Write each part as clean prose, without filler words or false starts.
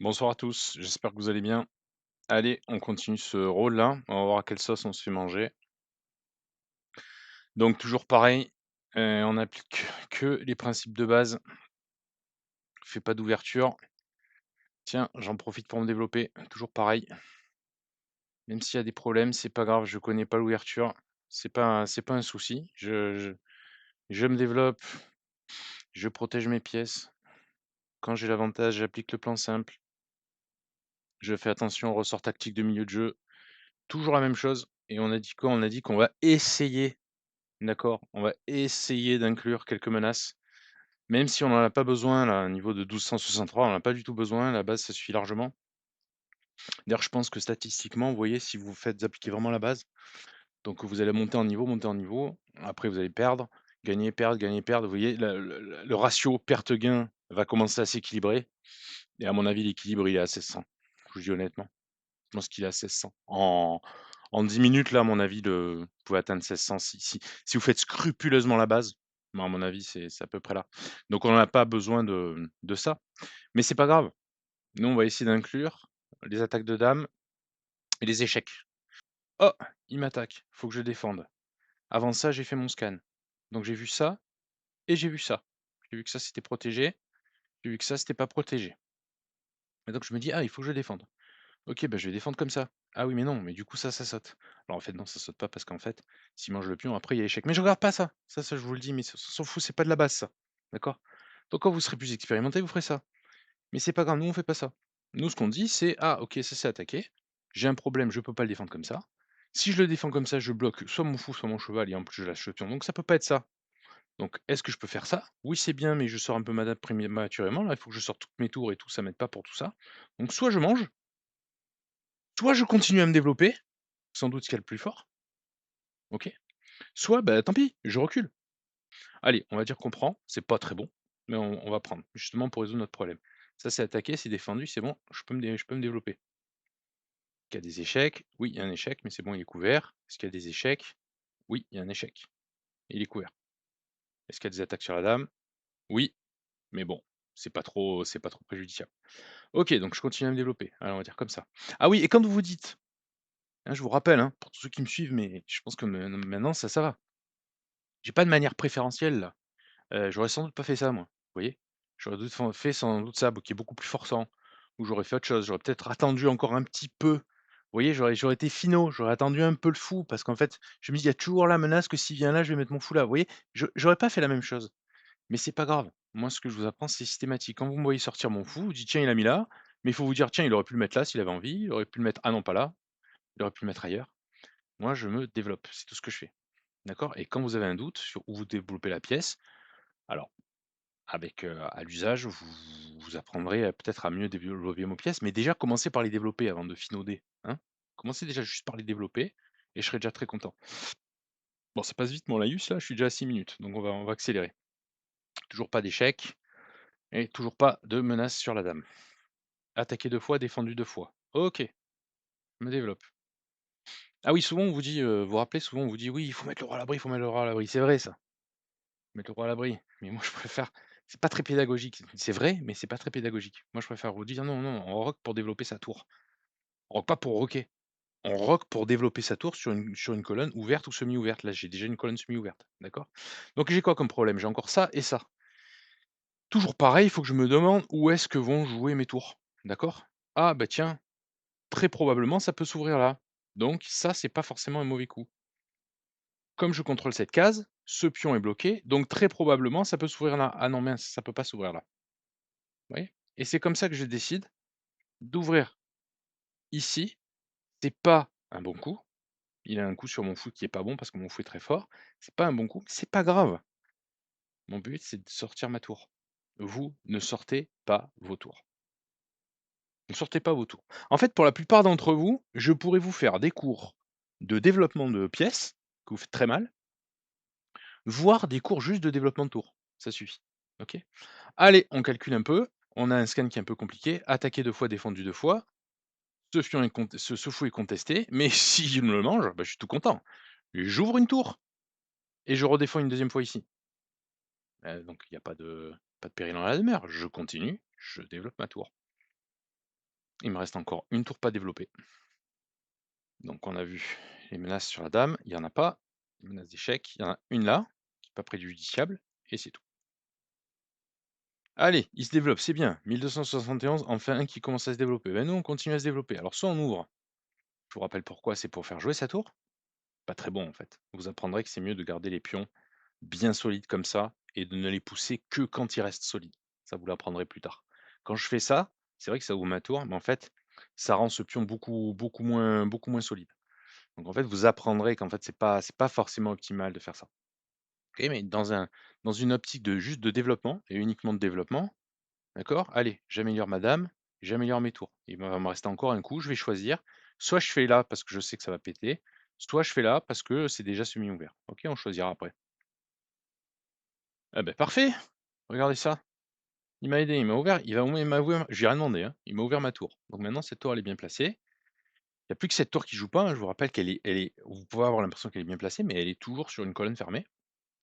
Bonsoir à tous, j'espère que vous allez bien. Allez, on continue ce rôle-là, on va voir à quelle sauce on se fait manger. Donc toujours pareil, on applique que les principes de base. Fais pas d'ouverture. Tiens, j'en profite pour me développer, toujours pareil. Même s'il y a des problèmes, c'est pas grave, je connais pas l'ouverture, c'est pas un souci. Je me développe, je protège mes pièces. Quand j'ai l'avantage, j'applique le plan simple. Je fais attention au ressort tactique de milieu de jeu. Toujours la même chose et on a dit quoi? On a dit qu'on va essayer. D'accord, on va essayer d'inclure quelques menaces, même si on n'en a pas besoin là, au niveau de 1263, on en a pas du tout besoin, la base ça suffit largement. D'ailleurs, je pense que statistiquement, vous voyez, si vous faites appliquer vraiment la base, donc vous allez monter en niveau, après vous allez perdre, gagner, perdre, vous voyez, le ratio perte-gain va commencer à s'équilibrer et à mon avis, l'équilibre, il est à 1600, je vous dis honnêtement. Je pense qu'il est à 1600. En 10 minutes, là, à mon avis, vous pouvez atteindre 1600 si vous faites scrupuleusement la base. Moi, à mon avis, c'est à peu près là. Donc on n'a pas besoin de ça. Mais c'est pas grave. Nous, on va essayer d'inclure les attaques de dames et les échecs. Oh! Il m'attaque, faut que je défende. Avant ça, j'ai fait mon scan. Donc j'ai vu ça et j'ai vu ça. J'ai vu que ça, c'était protégé. J'ai vu que ça, c'était pas protégé. Et donc je me dis: «Ah, il faut que je défende». OK, bah, je vais défendre comme ça. Ah oui, mais non, mais du coup ça saute. Alors en fait non, ça saute pas parce qu'en fait, s'il mange le pion, après il y a échec. Mais je regarde pas ça. Ça je vous le dis, mais ça on s'en fout, c'est pas de la base ça. D'accord? Donc quand vous serez plus expérimenté, vous ferez ça. Mais c'est pas grave, nous on fait pas ça. Nous ce qu'on dit c'est: «Ah OK, ça c'est attaqué. J'ai un problème, je peux pas le défendre comme ça. Si je le défends comme ça, je bloque soit mon fou, soit mon cheval et en plus je lâche le pion. Donc ça peut pas être ça. Donc est-ce que je peux faire ça? Oui, c'est bien, mais je sors un peu prématurément là, il faut que je sorte toutes mes tours et tout, ça m'aide pas pour tout ça. Donc soit je mange, soit je continue à me développer, sans doute ce qu'il y a de plus fort, OK. Soit, bah, tant pis, je recule. Allez, on va dire qu'on prend, c'est pas très bon, mais on va prendre, justement pour résoudre notre problème. Ça, c'est attaqué, c'est défendu, c'est bon, je peux me développer. Il y a des échecs? Oui, il y a un échec, mais c'est bon, il est couvert. Est-ce qu'il y a des échecs? Oui, il y a un échec, il est couvert. Est-ce qu'il y a des attaques sur la dame? Oui, mais bon, c'est pas trop préjudiciable. OK, donc je continue à me développer. Allez, on va dire comme ça. Ah oui, et quand vous vous dites, hein, je vous rappelle, hein, pour tous ceux qui me suivent, mais je pense que maintenant ça va. J'ai pas de manière préférentielle là. J'aurais sans doute pas fait ça moi, vous voyez? J'aurais doute fan fait sans doute ça, qui est beaucoup plus forçant, ou j'aurais fait autre chose, j'aurais peut-être attendu encore un petit peu. Vous voyez? J'aurais été finot, j'aurais attendu un peu le fou parce qu'en fait, je me dis: «Il y a toujours la menace que s'il vient là, je vais mettre mon fou là». Vous voyez? J'aurais pas fait la même chose, mais c'est pas grave. Moi, ce que je vous apprends, c'est systématique. Quand vous me voyez sortir mon fou, vous dites: «Tiens, il a mis là», mais il faut vous dire: «Tiens, il aurait pu le mettre là s'il avait envie, il aurait pu le mettre ah non, pas là, il aurait pu le mettre ailleurs». Moi, je me développe, c'est tout ce que je fais, d'accord? Et quand vous avez un doute sur où vous développez la pièce, alors avec, à l'usage, vous apprendrez, peut-être à mieux développer vos pièces, mais déjà commencez par les développer avant de finauder, hein. Commencez déjà juste par les développer et je serai déjà très content. Bon, ça passe vite mon laïus là, je suis déjà à 6 minutes, donc on va accélérer. Toujours pas d'échec et toujours pas de menace sur la dame. Attaqué 2 fois, défendu 2 fois. OK, je me développe. Ah oui, souvent on vous dit, vous vous rappelez, souvent on vous dit: «Oui, il faut mettre le roi à l'abri, il faut mettre le roi à l'abri». C'est vrai ça, mettre le roi à l'abri, mais moi je préfère c'est pas très pédagogique. C'est vrai, mais c'est pas très pédagogique. Moi je préfère vous dire: «Non, non, on rock pour développer sa tour». On rock pas pour roquer. On rock pour développer sa tour sur une colonne ouverte ou semi-ouverte. Là, j'ai déjà une colonne semi-ouverte, d'accord? Donc j'ai quoi comme problème? J'ai encore ça et ça. Toujours pareil, il faut que je me demande où est-ce que vont jouer mes tours, d'accord? Ah bah tiens, très probablement ça peut s'ouvrir là. Donc ça, c'est pas forcément un mauvais coup. Comme je contrôle cette case, ce pion est bloqué, donc très probablement ça peut s'ouvrir là. Ah non mince, ça peut pas s'ouvrir là. Vous voyez? Et c'est comme ça que je décide d'ouvrir ici. C'est pas un bon coup. Il a un coup sur mon fou qui est pas bon parce que mon fou est très fort. C'est pas un bon coup, c'est pas grave. Mon but, c'est de sortir ma tour. Vous ne sortez pas vos tours. Ne sortez pas vos tours. En fait, pour la plupart d'entre vous, je pourrais vous faire des cours de développement de pièces, que vous faites très mal, voire des cours juste de développement de tours. Ça suffit. OK? Allez, on calcule un peu. On a un scan qui est un peu compliqué. Attaqué 2 fois, défendu 2 fois. Ce fou est contesté, mais si je me le mange, bah, je suis tout content. J'ouvre une tour et je redéfends une deuxième fois ici. Donc il y a pas de péril dans la demeure. Je continue, je développe ma tour. Il me reste encore une tour pas développée. Donc on a vu les menaces sur la dame, il y en a pas. Les menaces d'échec, il y en a une là, qui est pas préjudiciable, et c'est tout. Allez, il se développe, c'est bien. 1271, enfin un qui commence à se développer. Ben nous, on continue à se développer. Alors soit on ouvre, je vous rappelle pourquoi, c'est pour faire jouer sa tour. Pas très bon en fait. Vous apprendrez que c'est mieux de garder les pions bien solides comme ça et de ne les pousser que quand ils restent solides. Ça, vous l'apprendrez plus tard. Quand je fais ça, c'est vrai que ça ouvre ma tour, mais en fait, ça rend ce pion beaucoup moins solide. Donc en fait, vous apprendrez qu'en fait, c'est pas forcément optimal de faire ça. OK, mais dans une optique de juste de développement et uniquement de développement, d'accord? Allez, j'améliore ma dame, j'améliore mes tours. Il va me rester encore un coup, je vais choisir. Soit je fais là parce que je sais que ça va péter, soit je fais là parce que c'est déjà semi-ouvert. OK, on choisira après. Ah ben parfait! Regardez ça. Il m'a aidé, il m'a ouvert j'ai rien demandé, hein, il m'a ouvert ma tour. Donc maintenant cette tour elle est bien placée. Il y a plus que cette tour qui joue pas, hein, je vous rappelle qu'elle est vous pouvez avoir l'impression qu'elle est bien placée, mais elle est toujours sur une colonne fermée.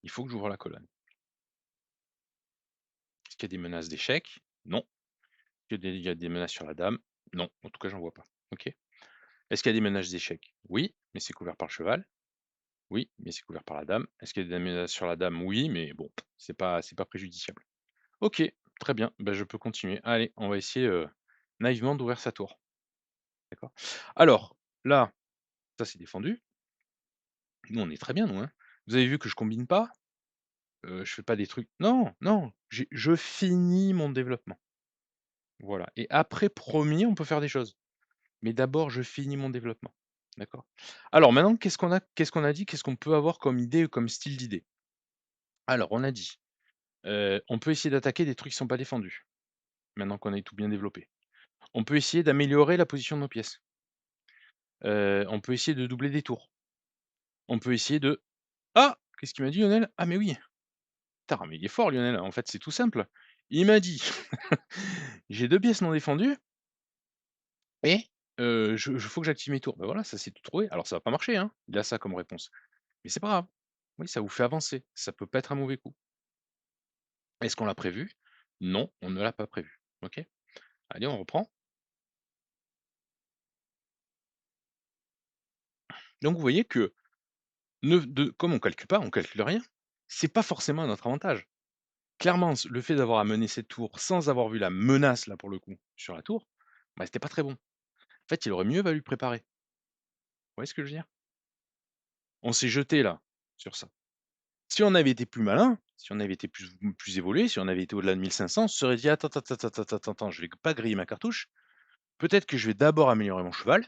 Il faut que j'ouvre la colonne. Est-ce qu'il y a des menaces d'échec? Non. Est-ce qu'il y a des menaces sur la dame? Non, en tout cas j'en vois pas. OK. Est-ce qu'il y a des menaces d'échec? Oui, mais c'est couvert par le cheval. Oui, mais c'est couvert par la dame. Est-ce qu'il y a des menaces sur la dame? Oui, mais bon, c'est pas préjudiciable. OK, très bien, bah, je peux continuer. Allez, on va essayer, naïvement d'ouvrir sa tour. D'accord? Alors, là, ça c'est défendu. Nous, on est très bien, nous, hein. Vous avez vu que je combine pas, je fais pas des trucs non, non, je finis mon développement. Voilà et après, promis, on peut faire des choses. Mais d'abord, je finis mon développement. D'accord? Alors maintenant, qu'est-ce qu'on a dit? Qu'est-ce qu'on peut avoir comme idée ou comme style d'idée? Alors, on a dit, on peut essayer d'attaquer des trucs qui sont pas défendus, maintenant qu'on a tout bien développé. On peut essayer d'améliorer la position de nos pièces. On peut essayer de doubler des tours. On peut essayer de ah! Qu'est-ce qu'il m'a dit Lionel? Ah mais oui! Putain, mais il est fort Lionel, en fait, c'est tout simple. Il m'a dit: «J'ai 2 pièces non défendues et je faut que j'active mes tours». Bah voilà, ça c'est tout trouvé. Alors ça va pas marcher, hein, il a ça comme réponse, mais c'est pas grave. Oui, ça vous fait avancer, ça peut pas être un mauvais coup. Est-ce qu'on l'a prévu? Non, on ne l'a pas prévu. OK? Allez, on reprend. Donc vous voyez que comme on calcule pas, on calcule rien, c'est pas forcément à notre avantage. Clairement, le fait d'avoir à mener cette tour sans avoir vu la menace, là, pour le coup, sur la tour, bah, c'était pas très bon. En fait, il aurait mieux valu préparer. Vous voyez ce que je veux dire? On s'est jeté là, sur ça. Si on avait été plus malin, si on avait été plus évolué, si on avait été au-delà de 1500, on se serait dit: «Attends, attends, attends, attends, attends, attends, je vais pas griller ma cartouche. Peut-être que je vais d'abord améliorer mon cheval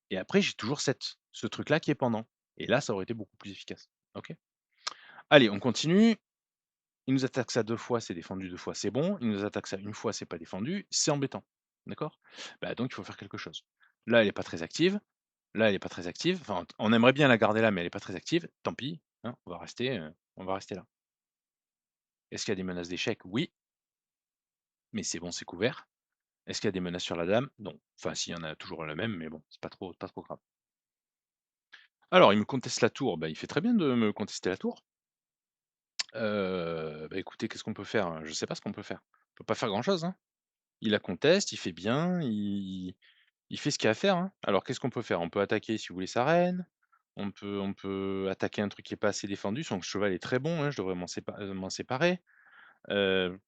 et après j'ai toujours ce truc-là qui est pendant» et là, ça aurait été beaucoup plus efficace. OK? Allez, on continue. Il nous attaque ça 2 fois, c'est défendu 2 fois, c'est bon. Il nous attaque ça une fois, c'est pas défendu, c'est embêtant. D'accord? Bah, donc il faut faire quelque chose. Là, elle est pas très active. Là, elle est pas très active. Enfin, on aimerait bien la garder là, mais elle est pas très active. Tant pis, hein, on va rester là. Est-ce qu'il y a des menaces d'échec? Oui, mais c'est bon, c'est couvert. Est-ce qu'il y a des menaces sur la dame? Non. Enfin, s'il y en a toujours la même, mais bon, c'est pas trop grave. Alors, il me conteste la tour. Bah, il fait très bien de me contester la tour. Bah, écoutez, qu'est-ce qu'on peut faire? Je sais pas ce qu'on peut faire. On peut pas faire grand-chose, hein. Il la conteste, il fait bien, il fait ce qu'il y a à faire, hein. Alors qu'est-ce qu'on peut faire? On peut attaquer, si vous voulez, sa reine, on peut attaquer un truc qui est pas assez défendu, son cheval est très bon, hein, je devrais m'en séparer. Heu,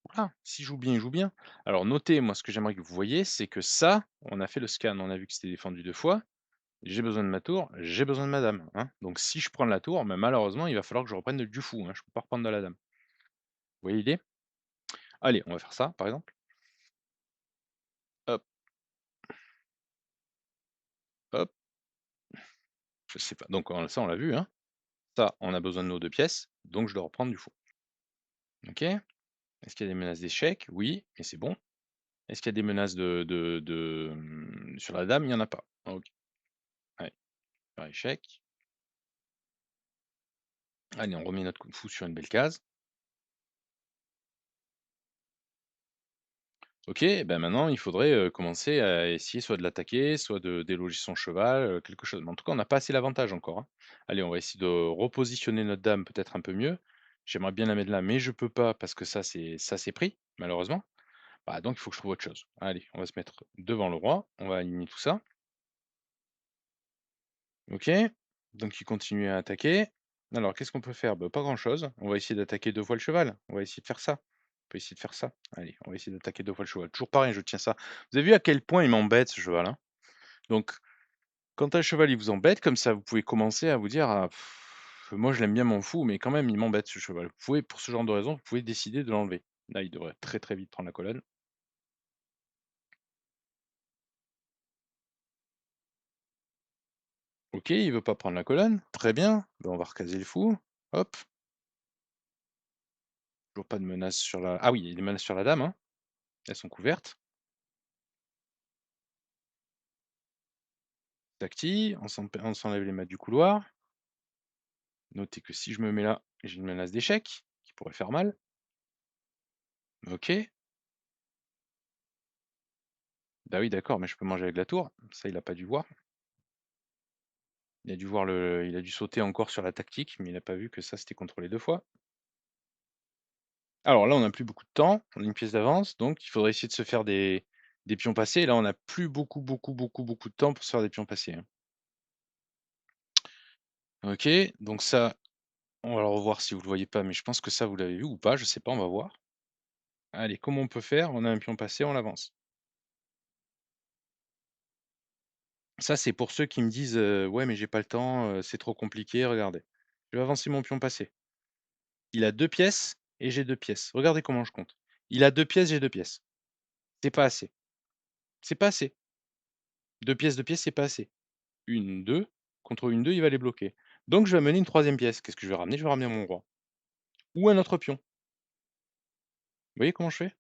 voilà, s'il joue bien, il joue bien. Alors notez, moi, ce que j'aimerais que vous voyiez, c'est que ça, on a fait le scan, on a vu que c'était défendu 2 fois. J'ai besoin de ma tour, j'ai besoin de ma dame, hein. Donc si je prends la tour, bah, malheureusement, il va falloir que je reprenne du fou, hein, je peux pas reprendre de la dame. Vous voyez l'idée? Allez, on va faire ça, par exemple. Hop, hop, je sais pas, donc ça, on l'a vu, hein. Ça, on a besoin de nos 2 pièces, donc je dois reprendre du fou. OK. Est-ce qu'il y a des menaces d'échec? Oui, mais c'est bon. Est-ce qu'il y a des menaces sur la dame? Il y en a pas. OK. Allez, par échec. Allez, on remet notre coup de fou sur une belle case. OK, ben maintenant, il faudrait, commencer à essayer soit de l'attaquer, soit de déloger son cheval, quelque chose. Mais en tout cas, on n'a pas assez l'avantage encore, hein. Allez, on va essayer de repositionner notre dame peut-être un peu mieux. J'aimerais bien la mettre là, mais je peux pas parce que ça c'est pris, malheureusement. Bah, donc il faut que je trouve autre chose. Allez, on va se mettre devant le roi, on va aligner tout ça. OK. Donc il continue à attaquer. Alors qu'est-ce qu'on peut faire? Bah, pas grand-chose. On va essayer d'attaquer 2 fois le cheval. On va essayer de faire ça. On peut essayer de faire ça. Allez, on va essayer d'attaquer 2 fois le cheval. Toujours pareil, je tiens ça. Vous avez vu à quel point il m'embête ce cheval, hein? Donc quand un cheval, il vous embête comme ça, vous pouvez commencer à vous dire: «Ah moi je l'aime bien, m'en fous, mais quand même il m'embête ce cheval». Vous pouvez pour ce genre de raison, vous pouvez décider de l'enlever. Là, il devrait très, très vite prendre la colonne. OK, il veut pas prendre la colonne. Très bien. Ben, on va recaser le fou. Hop. Toujours pas de menace sur la ah oui, il y a des menaces sur la dame, hein. Elles sont couvertes. Tacti, on s'enlève les mats du couloir. Notez que si je me mets là, j'ai une menace d'échec qui pourrait faire mal. OK. Bah oui, d'accord, mais je peux manger avec la tour. Ça, il a pas dû voir. Il a dû sauter encore sur la tactique, mais il a pas vu que ça, c'était contrôlé 2 fois. Alors là, on n'a plus beaucoup de temps, on a une pièce d'avance, donc il faudrait essayer de se faire des pions passés. Là, on n'a plus beaucoup, beaucoup, beaucoup, beaucoup de temps pour se faire des pions passés, hein. OK, donc ça, on va le revoir si vous le voyez pas, mais je pense que ça, vous l'avez vu ou pas, je sais pas, on va voir. Allez, comment on peut faire? On a un pion passé, on l'avance. Ça, c'est pour ceux qui me disent, «Ouais, mais j'ai pas le temps, c'est trop compliqué, regardez». Je vais avancer mon pion passé. Il a 2 pièces et j'ai 2 pièces. Regardez comment je compte. Il a 2 pièces, j'ai 2 pièces. C'est pas assez. C'est pas assez. 2 pièces, c'est pas assez. Une, 2. Contre une, 2, il va les bloquer. Donc je vais amener une troisième pièce. Qu'est-ce que je vais ramener? Je vais ramener mon roi ou un autre pion. Vous voyez comment je fais?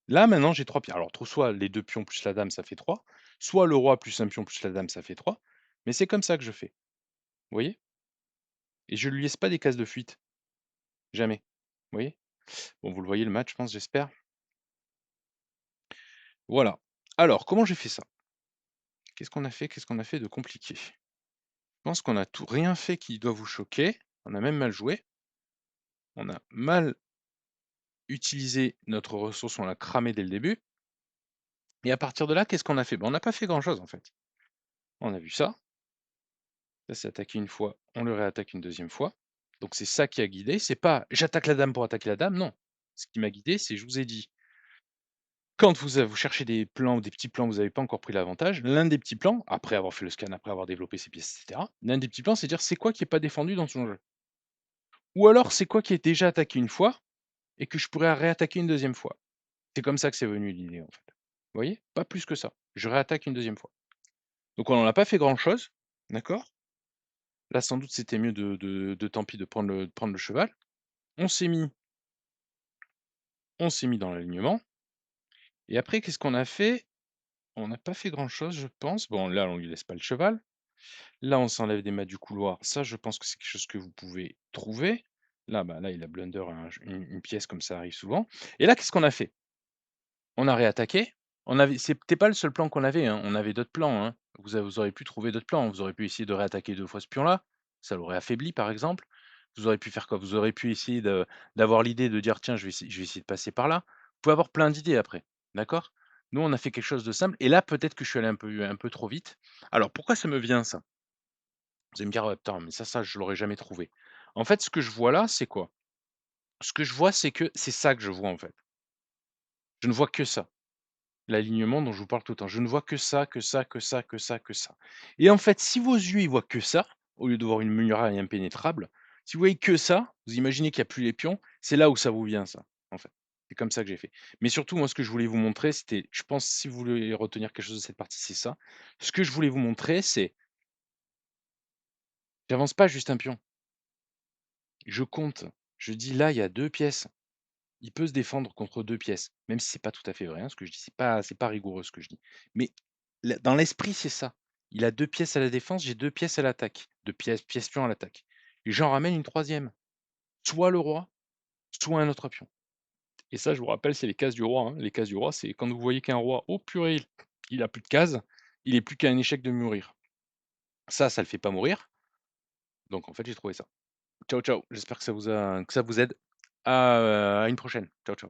Là, maintenant, j'ai 3 pions. Alors, trop soit les 2 pions plus la dame, ça fait 3, soit le roi plus un pion plus la dame, ça fait 3. Mais c'est comme ça que je fais. Vous voyez? Et je lui laisse pas des cases de fuite. Jamais. Vous voyez? Bon, vous le voyez le match, je pense, j'espère? Voilà. Alors, comment j'ai fait ça? Qu'est-ce qu'on a fait? Qu'est-ce qu'on a fait de compliqué? Je pense qu'on a tout rien fait qui doit vous choquer. On a même mal joué. On a mal utilisé notre ressource, on l'a cramé dès le début. Et à partir de là, qu'est-ce qu'on a fait? Ben, on n'a pas fait grand-chose en fait. On a vu ça. Ça s'est attaqué une fois, on le réattaque une deuxième fois. Donc c'est ça qui a guidé. C'est pas j'attaque la dame pour attaquer la dame, non. Ce qui m'a guidé, c'est je vous ai dit, quand vous cherchez des plans, des petits plans, vous n'avez pas encore pris l'avantage. L'un des petits plans, après avoir fait le scan, après avoir développé ses pièces, etc. L'un des petits plans, c'est dire c'est quoi qui est pas défendu dans son jeu. Ou alors c'est quoi qui est déjà attaqué une fois et que je pourrais réattaquer une deuxième fois. C'est comme ça que c'est venu l'idée en fait. Vous voyez? Pas plus que ça. Je réattaque une deuxième fois. Donc on n'en a pas fait grand-chose, d'accord? Là, sans doute, c'était mieux de tant pis de prendre le cheval. On s'est mis on s'est mis dans l'alignement et après qu'est-ce qu'on a fait? On n'a pas fait grand-chose, je pense. Bon, là, on lui laisse pas le cheval. Là, on s'enlève des mâts du couloir. Ça, je pense que c'est quelque chose que vous pouvez trouver. Là, bah, là, il a blunder une pièce comme ça arrive souvent et là, qu'est-ce qu'on a fait? On a réattaqué. C'était pas le seul plan qu'on avait, hein, on avait d'autres plans, hein. Vous auriez pu trouver d'autres plans. Vous auriez pu essayer de réattaquer 2 fois ce pion-là, ça l'aurait affaibli, par exemple. Vous auriez pu faire quoi? Vous auriez pu essayer d'avoir l'idée de dire: «Tiens, je vais essayer de passer par là». Vous pouvez avoir plein d'idées après, d'accord? Nous, on a fait quelque chose de simple et là, peut-être que je suis allé un peu trop vite. Alors pourquoi ça me vient ça? Vous allez me dire: «Attends, mais ça, je l'aurais jamais trouvé». En fait, ce que je vois là, c'est quoi? Ce que je vois, c'est que c'est ça que je vois, en fait. Je ne vois que ça. L'alignement dont je vous parle tout le temps. Je ne vois que ça, que ça, que ça, que ça, que ça. Et en fait, si vos yeux, ils voient que ça, au lieu de voir une muraille impénétrable, si vous voyez que ça, vous imaginez qu'il y a plus les pions, c'est là où ça vous vient ça, en fait. C'est comme ça que j'ai fait. Mais surtout, moi, ce que je voulais vous montrer, c'était je pense si vous voulez retenir quelque chose de cette partie, c'est ça. Ce que je voulais vous montrer, c'est j'avance pas juste un pion, je compte. Je dis: «Là, il y a 2 pièces». Il peut se défendre contre 2 pièces, même si c'est pas tout à fait vrai, hein, ce que je dis, c'est pas rigoureux ce que je dis. Mais dans l'esprit, c'est ça. Il a 2 pièces à la défense, j'ai 2 pièces à l'attaque, 2 pièces pions à l'attaque et j'en ramène une troisième, soit le roi, soit un autre pion et ça, je vous rappelle, c'est les cases du roi, hein. Les cases du roi, c'est quand vous voyez qu'un roi, oh purée, il a plus de cases, il est plus qu'à un échec de mourir. Ça le fait pas mourir, donc en fait, j'ai trouvé ça. Ciao, ciao, j'espère que ça vous aide. À une prochaine. Ciao, ciao.